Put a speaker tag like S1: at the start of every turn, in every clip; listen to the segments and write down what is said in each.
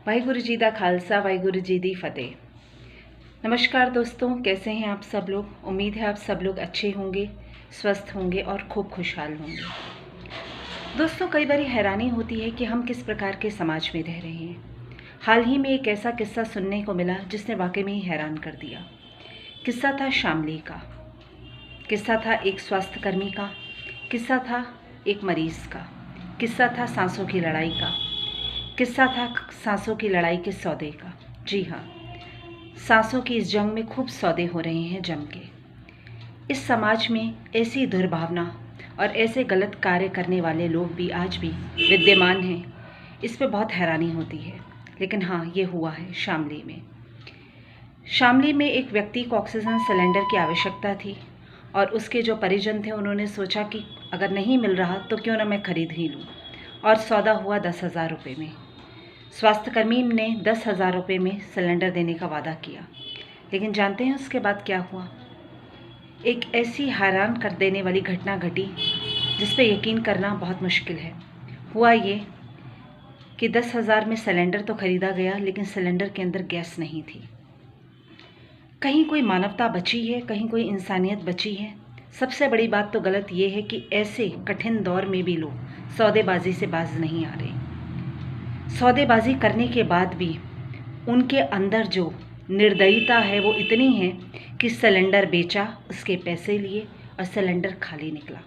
S1: वाहिगुरु जी दा खालसा वाहिगुरु जी दी फतेह। नमस्कार दोस्तों, कैसे हैं आप सब लोग। उम्मीद है आप सब लोग अच्छे होंगे, स्वस्थ होंगे और खूब खुशहाल होंगे। दोस्तों, कई बार हैरानी होती है कि हम किस प्रकार के समाज में रह रहे हैं। हाल ही में एक ऐसा किस्सा सुनने को मिला जिसने वाकई में ही हैरान कर दिया। किस्सा था शामली का, किस्सा था एक स्वास्थ्यकर्मी का, किस्सा था एक मरीज का, किस्सा था सांसों की लड़ाई का, किस्सा था सांसों की लड़ाई के सौदे का। जी हाँ, सांसों की इस जंग में खूब सौदे हो रहे हैं जम के। इस समाज में ऐसी दुर्भावना और ऐसे गलत कार्य करने वाले लोग भी आज भी विद्यमान हैं। इस पे बहुत हैरानी होती है। लेकिन हाँ, ये हुआ है शामली में। शामली में एक व्यक्ति को ऑक्सीजन सिलेंडर की आवश्यकता थी और उसके जो परिजन थे उन्होंने सोचा कि अगर नहीं मिल रहा तो क्यों ना मैं खरीद ही लूँ, और सौदा हुआ 10,000 रुपये में। स्वास्थ्यकर्मी ने 10,000 रुपये में सिलेंडर देने का वादा किया, लेकिन जानते हैं उसके बाद क्या हुआ। एक ऐसी हैरान कर देने वाली घटना घटी जिस पे यकीन करना बहुत मुश्किल है। हुआ ये कि 10,000 में सिलेंडर तो खरीदा गया, लेकिन सिलेंडर के अंदर गैस नहीं थी। कहीं कोई मानवता बची है, कहीं कोई इंसानियत बची है। सबसे बड़ी बात तो गलत ये है कि ऐसे कठिन दौर में भी लोग सौदेबाजी से बाज नहीं आ रहे। सौदेबाजी करने के बाद भी उनके अंदर जो निर्दयता है वो इतनी है कि सिलेंडर बेचा, उसके पैसे लिए और सिलेंडर खाली निकला।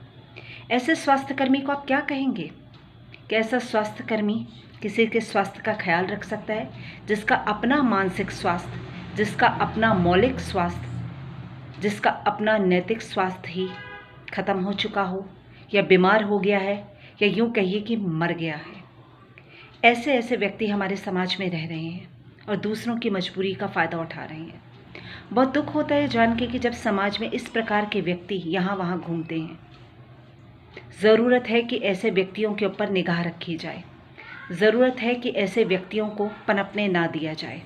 S1: ऐसे स्वास्थ्यकर्मी को आप क्या कहेंगे? कि ऐसा स्वास्थ्यकर्मी किसी के स्वास्थ्य का ख्याल रख सकता है, जिसका अपना मानसिक स्वास्थ्य, जिसका अपना मौलिक स्वास्थ्य, जिसका अपना नैतिक स्वास्थ्य ही खत्म हो चुका हो, या बीमार हो गया है, या यूँ कहिए कि मर गया है। ऐसे ऐसे व्यक्ति हमारे समाज में रह रहे हैं और दूसरों की मजबूरी का फ़ायदा उठा रहे हैं। बहुत दुख होता है जान के कि जब समाज में इस प्रकार के व्यक्ति यहाँ वहाँ घूमते हैं। ज़रूरत है कि ऐसे व्यक्तियों के ऊपर निगाह रखी जाए। ज़रूरत है कि ऐसे व्यक्तियों को पनपने ना दिया जाए,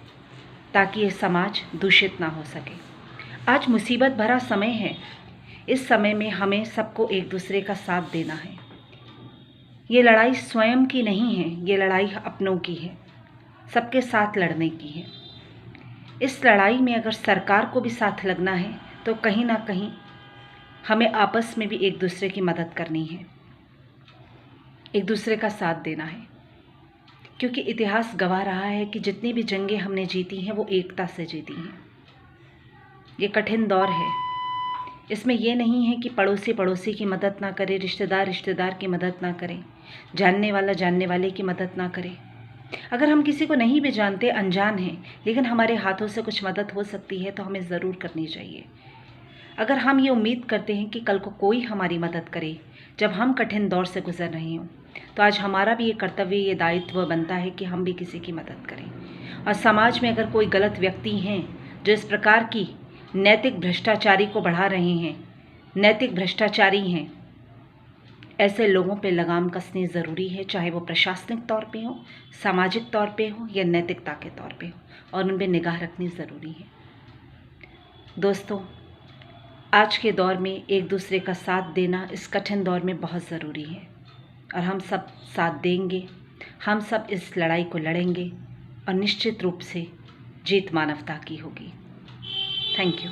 S1: ताकि ये समाज दूषित ना हो सके। आज मुसीबत भरा समय है। इस समय में हमें सबको एक दूसरे का साथ देना है। ये लड़ाई स्वयं की नहीं है, ये लड़ाई अपनों की है, सबके साथ लड़ने की है। इस लड़ाई में अगर सरकार को भी साथ लगना है तो कहीं ना कहीं हमें आपस में भी एक दूसरे की मदद करनी है, एक दूसरे का साथ देना है। क्योंकि इतिहास गवाह रहा है कि जितनी भी जंगें हमने जीती हैं वो एकता से जीती हैं। ये कठिन दौर है। इसमें यह नहीं है कि पड़ोसी पड़ोसी की मदद ना करे, रिश्तेदार रिश्तेदार की मदद ना करें, जानने वाला जानने वाले की मदद ना करे। अगर हम किसी को नहीं भी जानते, अनजान हैं, लेकिन हमारे हाथों से कुछ मदद हो सकती है तो हमें ज़रूर करनी चाहिए। अगर हम ये उम्मीद करते हैं कि कल को कोई हमारी मदद करे जब हम कठिन दौर से गुजर रहे हों, तो आज हमारा भी ये कर्तव्य, ये दायित्व बनता है कि हम भी किसी की मदद करें। और समाज में अगर कोई गलत व्यक्ति हैं जो इस प्रकार की नैतिक भ्रष्टाचारी को बढ़ा रहे हैं, नैतिक भ्रष्टाचारी हैं, ऐसे लोगों पे लगाम कसनी ज़रूरी है, चाहे वो प्रशासनिक तौर पे हो, सामाजिक तौर पे हो या नैतिकता के तौर पे हो, और उन पे निगाह रखनी ज़रूरी है। दोस्तों, आज के दौर में एक दूसरे का साथ देना इस कठिन दौर में बहुत ज़रूरी है, और हम सब साथ देंगे, हम सब इस लड़ाई को लड़ेंगे और निश्चित रूप से जीत मानवता की होगी। Thank you.